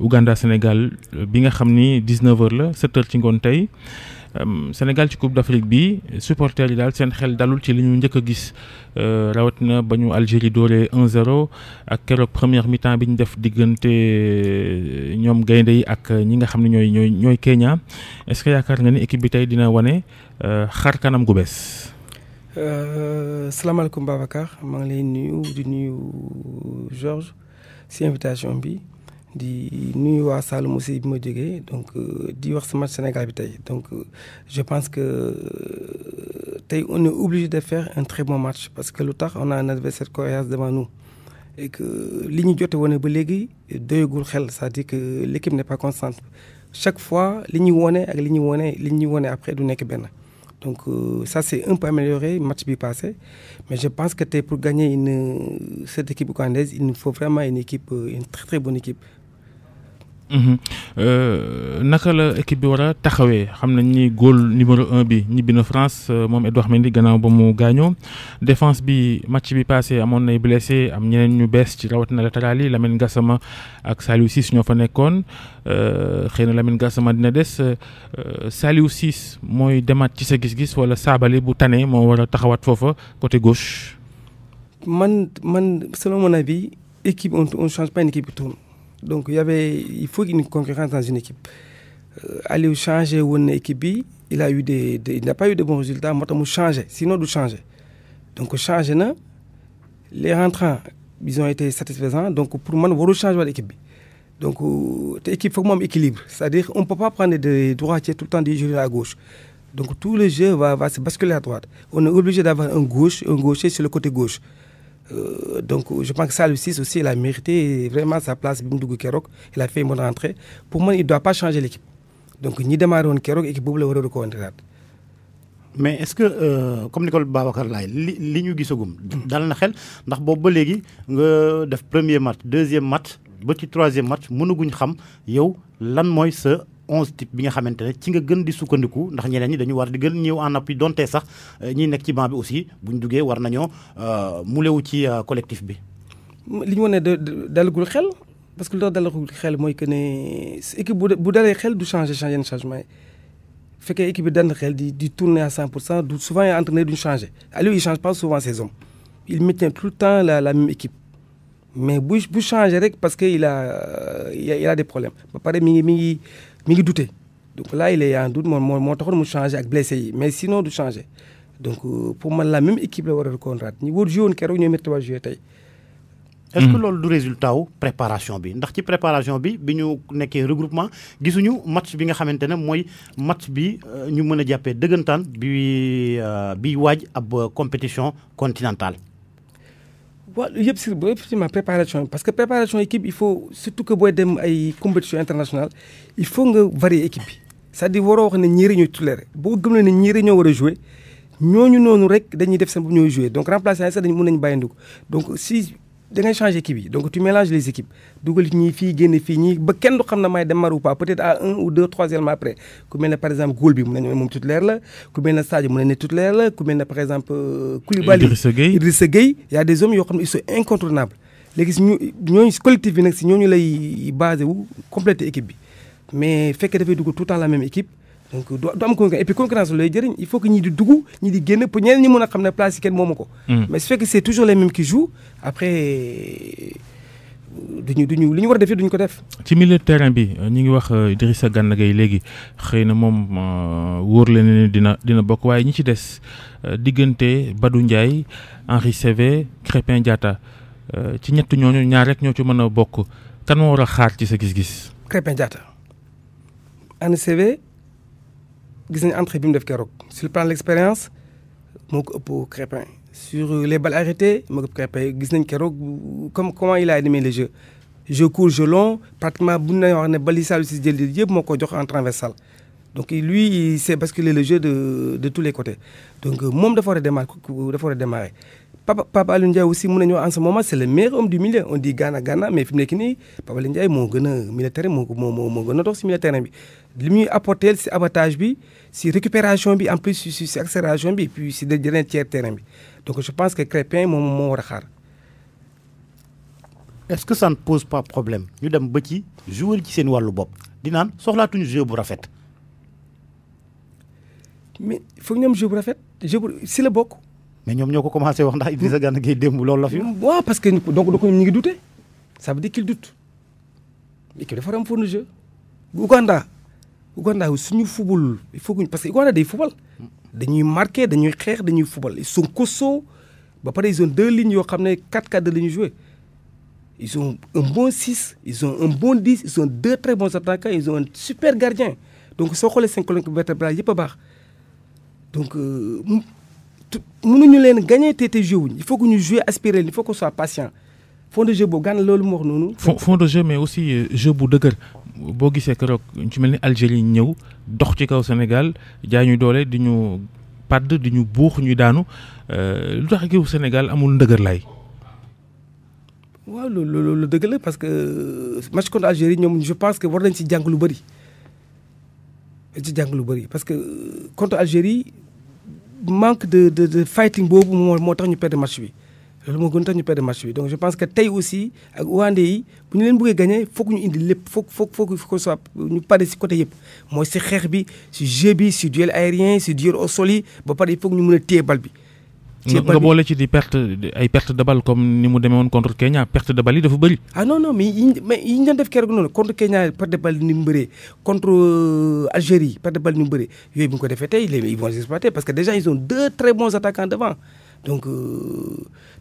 Ouganda Sénégal bi nga xam ni 19h la 7h ci ngoon tey Sénégal ci Coupe d'Afrique bi supporters yi daal seen xel dalul ci li ñu njëkk a gis rawatina ba ñu Algérie dooree 1-0 ak keroog première mi-temps bi ñu def diggante ñoom gaynde yi ak ñi nga xam ne ñooy Kenya est-ce que yaakaar nga ni équipe bi tey dina wane xar kanam gu bees. salaamaaleykum Babacar maa ngi lay nuyu di nuyu Georges si invitation bi. di nuyu waa Saloum aussi bi ma jógee donc di wax si match Sénégal bi tey donc je pense que tey on est obligé de faire un très bon match parce que lu tax on a un adversaire coriace devant nous et que li ñu jote wone ba léegi doyagul xel c'est-à-dire que l'équipe n'est pas constante chaque fois li ñuy wone ak li ñuy wone après du nekk benn donc ça c'est un peu amélioré match bi passé mais je pense que tey pour gagner cette équipe ougandaise il nous faut vraiment une très très bonne équipe. naka la équipe bi war a taxawee xam nañ ni góol numéro 1 bi ñibbi na France moom Edouard Mendy gannaaw ba mu gaañoo défense bi match bi passé amoon nay blessé am ñeneen ñu bees ci rawatina latéral yi Lamine Gassama ak Saliou Ciss ñoo fa nekkoon xëy na Lamine Gassama dina des Saliou Ciss mooy demaat ci sa gis-gis wala Sabaly bu tane moo war a taxawaat foofa côté gauche. man selon mon avis équipe on change pas une équipe qui tourne. Donc il faut une concurrence dans une équipe. Aliou changer une équipe il n'a pas eu de bons résultats, moi mu changer, sinon du changer. Donc changer na les rentrants ils ont été satisfaisants donc pour moi waru changer l'équipe. Donc l'équipe faut même équilibre, c'est-à-dire on peut pas prendre des droitiers tout le temps des jouer à gauche. Donc tout le jeu va se basculer à droite. On est obligé d'avoir un gaucher sur le côté gauche. Donc je pense que Saliou Ciss aussi il a mérité vraiment sa place bi mu dugg keroog il a fait une bonne rentrée pour moi il doit pas changer l'équipe donc ñi démarré woon keroog équipe boobu la war a reconduire. mais est-ce que comme ni ko Babacar laay li ñu gisagum dal na xel ndax boobu ba léegi nga def premier match deuxième match ba ci troisième match mënaguñ xam yow lan mooy sa 11 type bi nga xamante ne ci nga gën di sukkandiku ndax ñeneen ñi dañu war di gën ñëw en appui donte sax ñi nekk ci banc bi aussi buñ duggee war nañoo mulewu ci collectif bi. li ñu wane dalagul xel parce que loolu dalagul xel mooy que ne équipe bu dalee xel du changer yenn changement yi fekkee équipe bi dal xel di tourner à 100% du souvent les entraîneurs duñ changer Aliou il change pas souvent ses hommes il maintient tout le temps la même équipe mais bu changer rek parce que il a des problèmes ba pare mi ngi douté donc là il est en doute moo taxoon mu changer ak blessé yi mais sinon du changer donc pour man la même équipe la war a recondraat ñi war joué woon keroog ñoo métti waa joué tey. est-ce que loolu du résultat wu préparation bi ndax ci préparation bi ñu nekkee regroupement gisuñu match bi nga xamante ne mooy match bi ñu mën a jàppee dëggantaan bi waaj ab compétition continentale. waaw yëpp si effectivement préparation parce que préparation équipe il faut surtout que booy dem ay compétition internationale il faut nga varier équipe bi c'est-à-dire waroo wax ne ñii rek ñooy titulaire boo gëm ne ñii rek ñoo war a jouer ñooñu noonu rek dañuy def seen bu ñooy jouer donc remplaçant sax dañu mën nañu bàyyindiku donc si da ngay changer équipe yi donc tu mélanges les équipes dugal ñii fii génne fii ñii ba kenn du xam na may dem mar ou pas peut-être à 1 ou 2 troisième après ku mel ne par exemple góol bi mun nañu moom titulaire la ku mel ne Sadio mun nañu titulaire la ku mel ne par exemple Koulibaly Idrissa Gueye y a des hommes yoo xam ne ils sont incontournables léegi si ñooñu collectif bi nag si ñooñu lay basé wu compléter équipe bi mais fekkee dafay dugg tout le temps la même équipe donc du am concurrence et puis concurrence lay jëriñ il faut que ñi di dugg ñi di génn pour ñeneen ñi mën a xam ne place yi kenn moomu ko. mais su fekkee c'est toujours les mêmes qui jouent après duñu li ñu war a def duñu ko def. ci milieu de terrain bi ñu ngi wax Idrissa Gana Gueye léegi xëy na moom wóor leen ne dina bokk waaye ñi ci des diggante Badou Ndiaye Henri Saivet Krépin Diatta ci ñett ñooñu ñaar rek ñoo ci mën a bokk kan moo war a xaar ci sa gis-gis. Krépin Diatta Henri Saivet gis nañu entrée bi mu def keroog sur le plan de l'expérience moo ko ëpp Krépin sur les balles arrêtées moo ko ëpp Krépin gis nañ keroog comment il a animé le jeu court jeu long pratiquement bu ñu wax ne bali Saliou Ciss jël yëpp moo ko jox en transversal donc lui il s'est basculé le jeu de tous les côtés donc moom dafa war a démarrer Papa Aliou Ndiaye aussi mun nañu wax en ce moment c'est le meilleur homme du milieu on dit Gana mais fi mu nekk nii Papa Aliou Ndiaye moo gën a milieu terrain moo gën a dox si milieu terrain bi li muy apporter si avantage bi si récupération bi en plus si accélération bi puis si dernier tiers terrain bi donc je pense que Krépin moom moo war a xaar. est-ce que ça ne pose pas problème ñu dem ba ci joueur ci seen wàllu bopp di naan soxlaatuñu jeu bu rafet. mais foog ñu am jeu bu rafet jeu bu si la bokk. mais ñoom ñoo ko commencé wax ndax Idrissa Gana Gueye démb loolu la fi. waaw parce que donc ñu ngi douter ça veut dire qu'il doute équipe dafa am fond de jeu. Ouganda suñu fubal il faut que parce que Ouganda day fubal dañuy marqué dañuy xeex dañuy fubal ils sont costauds ba pare ils ont 2 lignes yoo xam ne 4-4-2 la ñuy joué. Ils ont un bon 6, ils ont un bon 10, ils ont 2 très bons attaquants, ils ont un super gardien. Donc, si on regarde les 5 colonnes vertébrales, il n'y a pas. Donc, nous devons gagner tes jeux. Il faut que nous jouions aspirer, il faut qu'on soit patient. Fond de jeu, fond de jeu, mais aussi jeu bu dëgër. Boo gisee keroog ci mel ni Algérie ñëw dox ci kaw Sénégal jaay ñu doole di ñu padd di ñu buux ñuy daanu lu tax équipe Sénégal amul ndëgër lay. waaw loolu dëgg la parce que match contre Algérie ñoom je pense que war nañ ci jàng lu bëri parce que contre Algérie manque de fighting boobu moo tax ñu perdre match bi loolu moo gën tax ñu perdre match bi donc je pense que tey aussi ak Ougandais yi bu ñu leen bëggee gagner foog ñu indi lépp foog ko soit ñu pare si côté yëpp mooy si xeex bi si jeu bi si duel aérien si duel au sol yi ba pare il faut ñu mën a téye bal bi. nga boole ci di perte de balle comme ni mu demee woon contre Kenya perte de balle yi dafa bëri. ah non mais yi ñu doon def keroog noonu contre Kenya perte de balle ni mu bëree contre Algérie perte de balle ni mu bëree yooyu bu ñu ko defee tey ils vont exploiter parce que déjà ils ont 2 très bons attaquants devant donc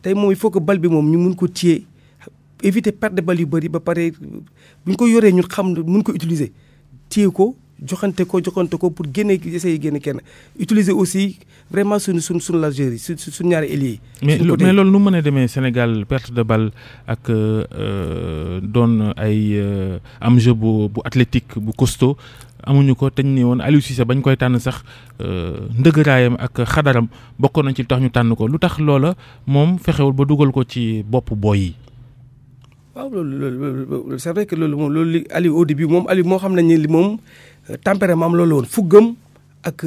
tey moom il faut que balle bi moom ñu mun ko téye éviter perte de balle yu bëri ba pare bu ñu ko yoree ñun xam mun ko utiliser téye ko. joxante ko pour essayer génne kenn utiliser aussi vraiment suñu l'Algérie suñu ñaari ailier mais loolu nu mën a demee Sénégal perte de balle ak doon ay am jeu bu athlétique bu costaud amuñu ko teñ ni woon Aliou Cissé bañ koy tànn sax ndëgëraayam ak xadaram bokkoon nañ ci tax ñu tànn ko lu tax loola moom fexewul ba dugal ko ci bopp booy yi. waaw loolu c'est vrai que loolu Aliou au début moom Aliou moo xam nañ ne li moom tempérament am loolu woon fuggam ak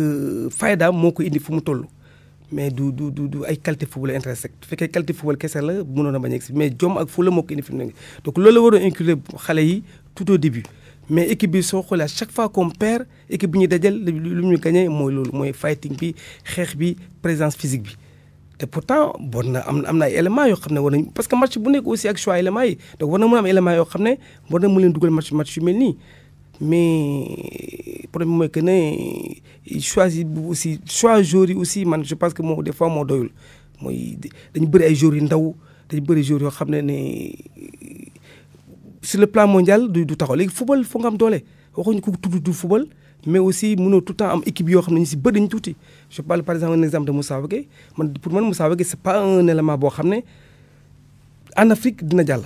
fayda moo ko indi fu mu toll mais du ay qualité football la intéressé bu fekkee qualité football kese la mënoon a bañ a egsi mais jom ak fula moo ko indi fi mu ne donc loolu la waroon inculquer xale yi tout au début mais équipe bi soo xoolee à chaque fois qu'on perd équipe bi ñuy dajal lu ñu gagné mooy loolu mooy fighting bi xeex bi présence physique bi te pourtant bon na am na ay éléments yoo xam ne war nañ parce que match bu nekk aussi ak choix éléments yi donc war na mën a am éléments yoo xam ne war na mën leen dugal match yu mel nii mais problème mooy que ne choisir aussi choix joueurs yi aussi man je pense que moo des fois moo doyul mooy dañu bëri ay joueurs yu ndaw dañu bëri joueurs yoo xam ne sur le plan mondial du taxaw léegi football foo nga am doole waxuñu ko tudd football mais aussi mënoo tout le temps am équipe yoo xam ne ñu si bëri dañu tuuti je parle par exemple un exemple de Moussa Wagué pour man Moussa Wagué c'est pas un élément boo xam ne en Afrique dina jàll.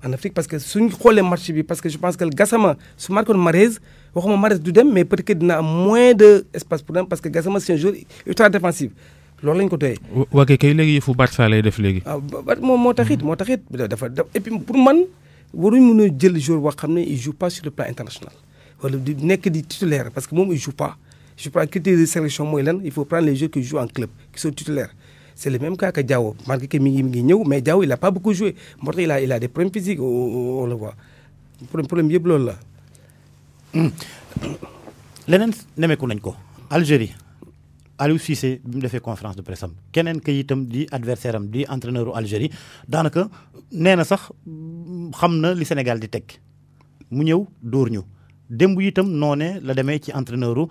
En Afrique parce que suñ xoolee match bi parce que je pense que Gassama su marqué woon Mahrez waxuma Mahrez du dem mais peut-être que dina am moins de espace pour dem parce que Gassama c'est un joueur ultra défensif loolu lañ ko doyee. Wagué kay léegi yëfu Barça lay def léegi. waaw moo taxit dafa et puis pour man waruñ mën a jël joueur boo xam ne il joue pas sur le plan international wala di nekk di titulaire parce que moom il joue pas critère de sélection mooy lan il faut prendre les joueurs qui jouent en club qui sont titulaires. C'est le même cas que Diao. Malgré que mi ngi ñëw mais Diao il n'a pas beaucoup joué. Moo tax il a des problèmes physiques on le voit. problème yëpp loolu la. leneen nemeeku nañ ko. Algérie Aliou Cissé bi mu defee conférence de presse am keneen ka itam di adversaire am di entraîneur u Algérie daanaka nee na sax xam na li Sénégal di teg mu ñëw dóor ñu. démb itam noone la demee ci entraîneur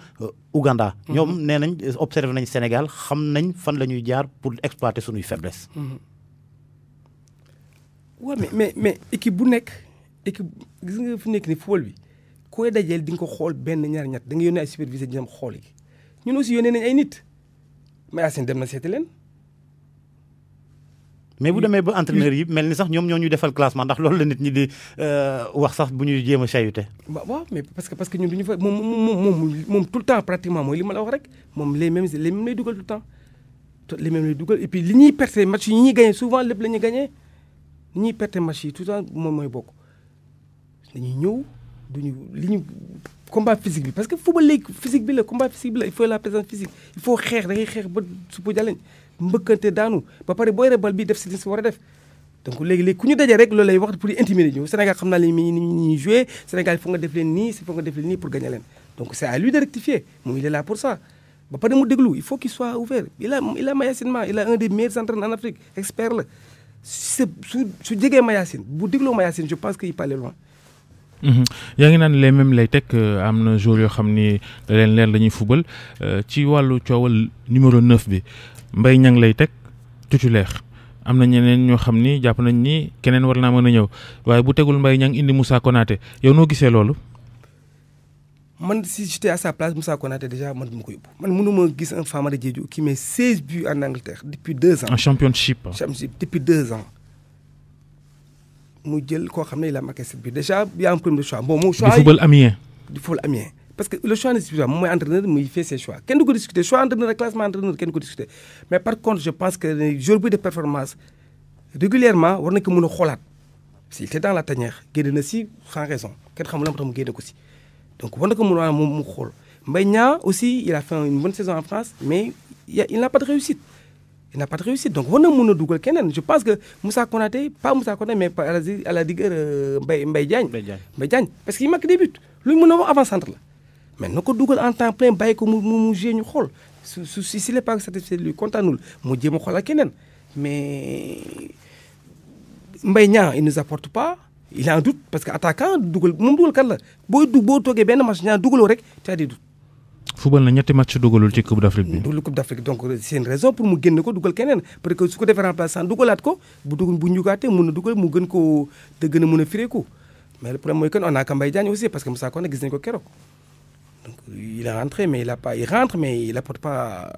Ouganda. ñoom nee nañ observé nañ Sénégal xam nañ fan la ñuy jaar pour exploiter sunuy faiblesse. waaw mais équipe bu nekk équipe gis nga fu nekk ni football bi koy dajeel di nga ko xool benn ñaar ñett da nga yónnee ay superviseur di dem xool yi ñun aussi yónnee nañ ay nit mais Assane dem na seeti leen. mais bu demee ba entraîneur yi mel ni sax ñoom ñoo ñu defal classement ndax loolu la nit ñi di wax sax bu ñuy jéem a chayute. waaw mais parce que ñun du ñu fa moom tout le temps pratiquement mooy li ma la wax rek moom les mêmes lay dugal tout le temps les mêmes lay dugal et puis li ñuy perte match yi ñuy gagné souvent lépp la ñuy gagné li ñuy perte match yi tout le temps moom mooy bokk dañuy ñëw duñu li ñu combat physique bi parce que football léegi physique bi la combat physique bi la il faut la présence physique il faut xeex da ngay xeex ba suppu jaleñ mbëkkante daanu ba pare booy rebal bi def si li si war a def donc léegi ku ñu daje rek loolu lay wax pour intimider ñu Sénégal xam naa li ñuy joué Sénégal il faut nga def leen nii il faut nga def leen nii pour gagner leen donc c'est à lui de rectifier moom il est là pour ça ba pare mu déglu il faut qu'il soit ouvert il a Mayacine il a un des meilleurs entraîneurs en Afrique expert la su jegee Mayacine bu dégloo Mayacine je pense qu'il peut aller loin. yaa ngi naan les mêmes lay teg am na joueurs yoo xam ni da leen leer dañuy football ci wàllu coowal numéro 9 bi Mbaye Niang lay teg titulaire am na ñeneen ñoo xam ni jàpp nañ ni keneen war naa mën a ñëw waaye bu tegul Mbaye Niang indi Moussa Konaté yow noo gisee loolu. man si j'étais à sa place Moussa Konaté déjà man duma ko yóbbu man mënuma gis un Famara Diédhiou qui met 16 buts en Angleterre depuis 2 ans. en championship depuis 2 ans. mu jël koo xam ne il a marqué 7 buts déjà il y a un premier choix bon mon choix. du football Amiens. parce que le choix ne se moom mooy entraîneur muy fait ses choix kenn du ko discuter choix entraîneur ak classement entraîneur kenn du ko discuter mais par contre je pense que joueur bi de performance régulièrement war na ko mën a xoolaat s'il était dans la tanière génne na si sans raison kenn xamul la moo tax mu génne ko si donc war na ko mën a mu xool Mbaye Niang aussi il a fait une bonne saison en France mais il n'a pas de réussite donc war na mën a dugal keneen je pense que Moussa Konaté mais à la rigueur Mbaye Diagne parce qu'il marque des buts lu ñu mën a wax avant-centre la mais na ko dugal en temps plein bàyyi ko mu joué ñu xool s'il n'est pas satisfait de lui kontaanul mu jéem a xool ak keneen mais Mbaye Niang il nous apporte pas il a un doute parce que attaquant dugal kan la boo toogee benn match ñaar dugaloo rek tu as des doutes. football na ñetti match dugalul ci Coupe d'Afrique bi. dugalul Coupe d'Afrique donc c'est une raison pour mu génn ko dugal keneen parce que su ko defee remplaçant dugalaat ko bu njugaatee mun a dugal mu gën koo te gën a mun a fireeku mais le problème mooy que on a ka Mbaye Diagne aussi parce que Moussa Koné gis nañu ko keroog donc il est rentré mais il rentre mais il apporte pas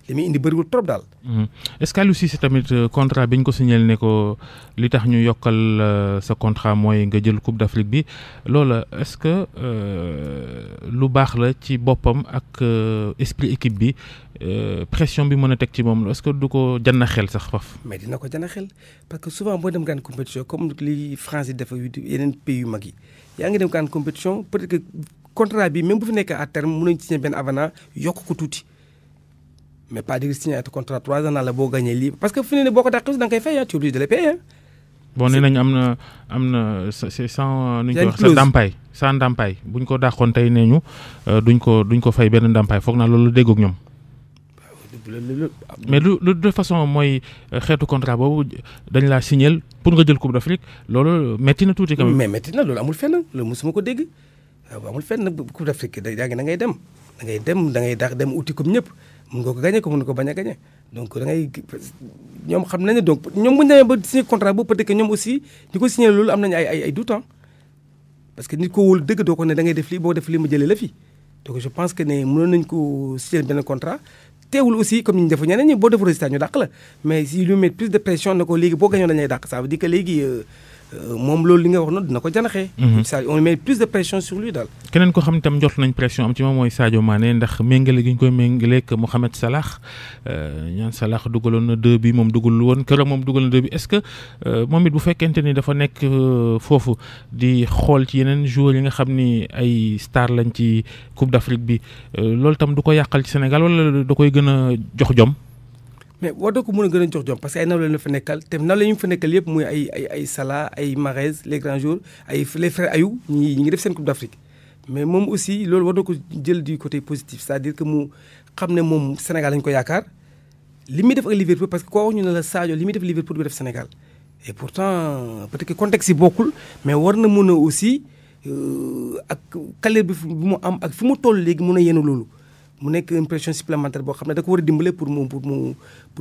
li muy indi bëriwul trop daal. est-ce que Aliou Cissé tamit contrat bi ñu ko signé ne ko li tax ñu yokkal sa contrat mooy nga jël Coupe d'Afrique bi loola est-ce que lu baax la ci boppam ak esprit équipe bi pression bi mën a teg ci moom est-ce que du ko janna xel sax faf mais dina ko janna xel parce que souvent boo dem grande compétition comme li France yi dafa yeneen pays yu mag yi yaa ngi dem grande compétition peut-être que contrat bi même bu fi nekk à terme mën nañu signé benn avenant yokk ko tuuti. mais pas dire signer un contrat 3 ans la boo gagné lii parce que fi ne nii boo ko dàqee da nga koy fay tu es obligé de les payer. bon nee nañ am na c'est sans nu ñu ko wax sa ndàmpaay sans ndàmpaay bu ñu ko dàqoon tey nee ñu duñ ko fay benn ndàmpaay foog naa loolu déggoog ñoom. mais lu de façon mooy xeetu contrat boobu dañ laa signer pour nga jël Coupe d'Afrique loolu métti na tuuti quand même. mais métti na loolu amul fenn loolu mosuma ko dégg amul fenn Coupe d'Afrique da ngay dem da ngay dem uti comme ñëpp. mun nga ko gagné ko mun nga ko bañ a gagné donc da ngay ñoom xam nañ ne donc ñoom bu ñu demee ba signé contrat boobu peut-être que ñoom aussi ñi ko signé loolu am nañu ay doute parce que nit ko wóolu dëgg doo ko ne da ngay def lii boo def lii mu jëlee la fi donc je pense que ne mënoon nañu ko signé benn contrat teewul aussi comme ni ñu def ñeneen ñi boo def résultat ñu dàq la mais si lu met plus de pression na ko léegi boo gagné dañuy dàq ça veut dire que léegi moom loolu li nga wax noonu dina ko janaxee. on met plus de pression sur lui daal. keneen ko xam ne tam jot nañ pression am ci moom mooy Sadio Mané ndax méngale gi ñu koy méngaleeg Mohamed Salah ñaan Salah dugaloon na 2 bi moom dugalul woon keroog moom dugal na 2 bi est-ce que moom it bu fekkente ni dafa nekk foofu di xool ci yeneen joueurs yi nga xam ni ay star lañ ci Coupe d'Afrique bi loolu tam du ko yàqal ci Sénégal wala da koy gën a jox jom. mais war na ko mën a gën a jox jom parce que ay nawle la fa nekkal te nawle yi mu fa nekkal yëpp muy ay Salah ay Mahrez les grands joueurs les frères Ayou ñi ngi def seen Coupe d'Afrique mais moom aussi loolu war na ko jël du côté positif c'est-à-dire que mu xam ne moom Sénégal lañ ko yaakaar li muy def ak Liverpool parce que koo wax ñu ne la Sadio li muy def Liverpool du def Sénégal et pourtant peut-être que contexte yi bokkul mais war na mën a aussi ak carrière bi mu am ak fi mu toll léegi mën a yenu loolu mu nekk une pression supplémentaire boo xam ne da ko war a dimbale pour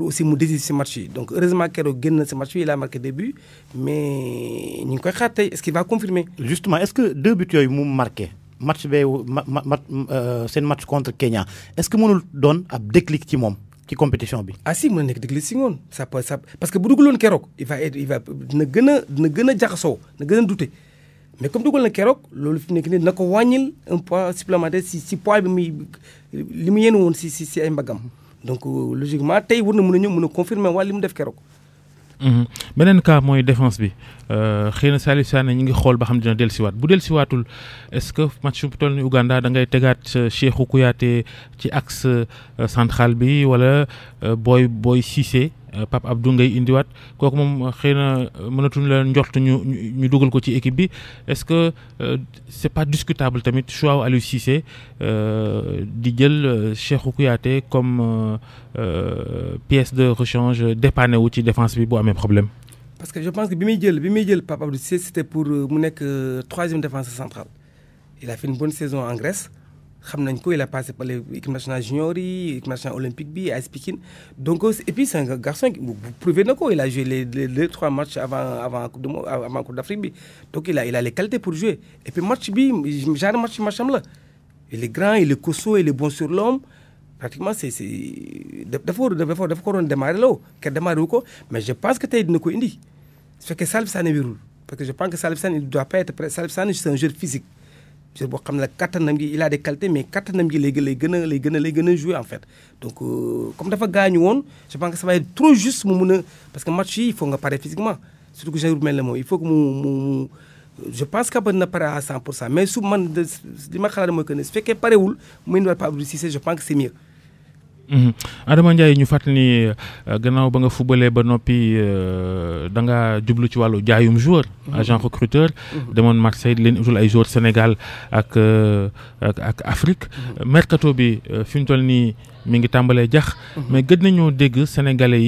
aussi mu décider ci match yi donc heureusement keroog génn na ci match yi il a marqué des buts mais ñu ngi koy xaar tey est-ce qu'il va confirmer. justement est-ce que 2 buts yooyu mu marqué match bee seen match contre Kenya est-ce que mënul doon ab déclic ci moom ci compétition bi. ah si mën na nekk déclic ci ngoon ça parce que bu dugaloon keroog dina gën a jaxasoo na gën a douter. mais comme dugal na keroog loolu fi nekk nii dina ko wàññil un poids supplémentaire si poids bi li mu yéene woon si ay mbagam donc logiquement tey war na mën a ñëw mën a confirmer waa li mu def keroog. beneen cas mooy défense bi xëy na Salif Sané ñu ngi xool ba xam dina dellusiwaat bu dellusiwaatul est-ce que match bu toll ni Ouganda da ngay tegaat Cheikhou Kouyaté ci axe central bi wala Boy Cissé Pape Abdou ngay indiwaat kooku moom xëy na mënatuñu la njort ñu dugal ko ci équipe bi est-ce que c'est pas discutable tamit choix Aliou Cissé di jël Cheikhou Kouyaté comme pièce de rechange dépanné wu ci défense bi bu amee problème. parce que je pense que bi muy jël Pape Abdou Cissé c'était pour mu nekk troisième défenseur central. Il a fait une bonne saison en Grèce. Il a passé par l'équipe nationale junior, l'équipe nationale olympique, AS Pikine. Donc, et puis c'est un garçon qui vous prouvez il a joué les 2-3 matchs avant Coupe d'Afrique. Donc il a les qualités pour jouer. Et puis match là. Il est grand, il est costaud, il est bon sur l'homme. Pratiquement c'est d'abord démarrer là, mais je pense que tu es une indi. C'est que Salif Sané virul parce que je pense que Salif Sané il doit pas être prêt. Salif Sané c'est un joueur physique. Il a des qualités mais kattanam gi lay gën a jouer en fait. Donc comme dafa gaañu woon je pense que ça va être trop juste mu mun a parce que match yi il faut nga pare physiquement surtout que joueur mel ne moom il faut que mu je pense que na pare à 100% mais su man li ma xalaat mooy que ne su fekkee parewul mu indiwaat Pape Abdou Cissé je pense que c'est mieux. Adama Ndiaye ñu fàttali ni gannaaw ba nga fubalee ba noppi da nga jublu ci wàllu jaayum joueur. agent recruteur. demoon Marseille di leen utul ay joueurs Sénégal ak Afrique. mercato bi fi mu toll nii mi ngi tàmbalee jax. mais gëj nañoo dégg sénégalais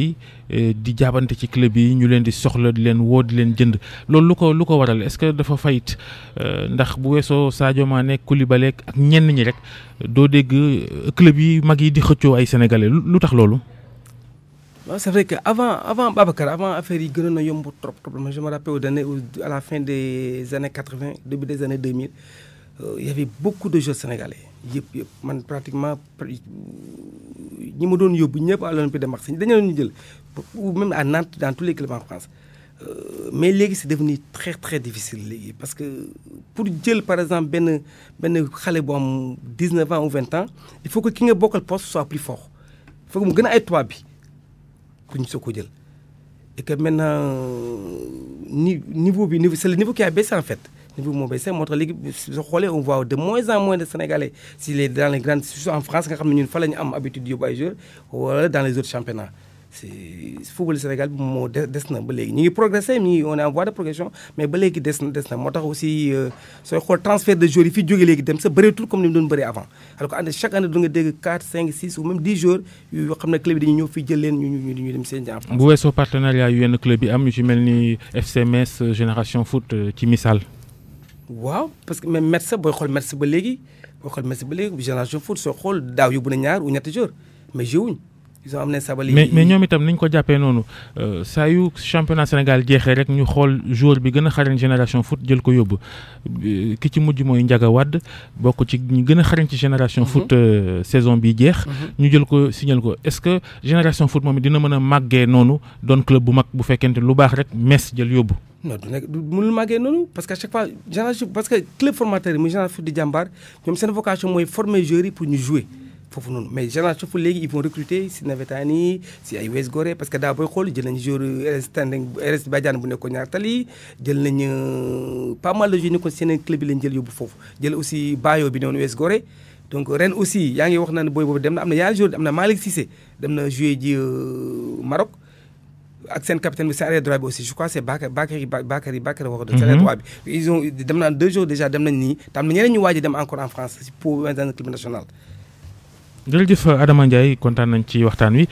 yi di jaabante ci club yi ñu leen di soxla di leen woo di leen jënd loolu lu ko waral est-ce que dafa fayit ndax bu weesoo Sadio Mané Koulibaly ak ñenn ñi rek doo dégg club yi mag yi di xëccoo ay sénégalais lu tax loolu. C'est vrai que avant Babacar avant affaire yi gënoon na yomb trop je me rappelle à la fin des années 80 début des années 2000 il y avait beaucoup de joueurs sénégalais yëpp man pratiquement ñi ma doon yóbbu ñëpp à l'Olympique de Marseille dañu doon jël ou même à Nantes dans tous les clubs en France mais léegi c'est devenu très très difficile léegi parce que pour jël par exemple benn xale bu am 19 ans ou 20 ans il faut que ki nga bokkal poste soit plus fort il faut que mu gën a ay toit bi pour ñu soo ko jël et que maintenant niveau c'est le niveau qui a baissé en fait niveau moo baissé moo tax léegi soo xoolee on voit de moins en moins de Sénégalais dans les grandes surtout en France nga xam ne ñun fa la ñu am habitude yóbbu ay joueurs wala dans les autres championnats c'est football Sénégal bi moo des na ba léegi ñu ngi progressé on est en voie de progression mais ba léegi des na moo tax aussi sooy xool transfert de joueurs yi fi jóge léegi dem sa bëreetul comme ni mu doon bëree avant alors que chaque année du nga dégg 4 5 6 ou même 10 joueurs yoo xam ne club yi dañuy ñëw fii jël leen ñu dem seen jàmm. bu weesoo partenariat yu yenn club yi am yu ci mel ni FC Metz Génération Foot ci misaal. waaw parce que même Metz booy xool Metz ba léegi Génération Foot soo xool daaw yóbbu na ñaar ou ñetti joueurs mais joué mais ñoom itam niñ ko jàppee noonu saa yu championnat Sénégal jeexee rek ñu xool joueur bi gën a xarañ Génération Foot jël ko yóbbu ki ci mujj mooy Ndiaga Wade bokk ci ñu gën a xarañ ci Génération Foot saison bi jeex. ñu jël ko signal ko est-ce que Génération Foot moom dina mën a màggee noonu doon club bu mag bu fekkente lu baax rek Metz jël yóbbu. non du mënul màggee noonu parce que à chaque fois parce que club formateur yi muy Génération Foot di jàmbaar ñoom seen vocation mooy former joueurs yi pour ñu jouer. foofu noonu mais Génération Foot léegi ils vont recruter si navétane si ay US Gorée parce que daa booy xool jël nañu joueur RS Badiane bu nekkoon ñaar tali jël nañu pas mal de joueurs ni ko seen club yi lañ jël yóbbu foofu jël aussi Bayo bi noonu US Gorée donc ren aussi yaa ngi wax naa ne booy boobu dem na am na yaari joueur am na Malick Cissé dem na jouer ji Maroc ak seen capitaine bi c'est arrière droit bi aussi je crois c'est Bakary wax de arrière droit bi ils ont dem naa 2 jours déjà dem nañ nii te am na ñeneen ñu waaj a dem encore en France pour dans le club national. jërëjëf Adama Ndiaye kontaan nañ ci waxtaan wi.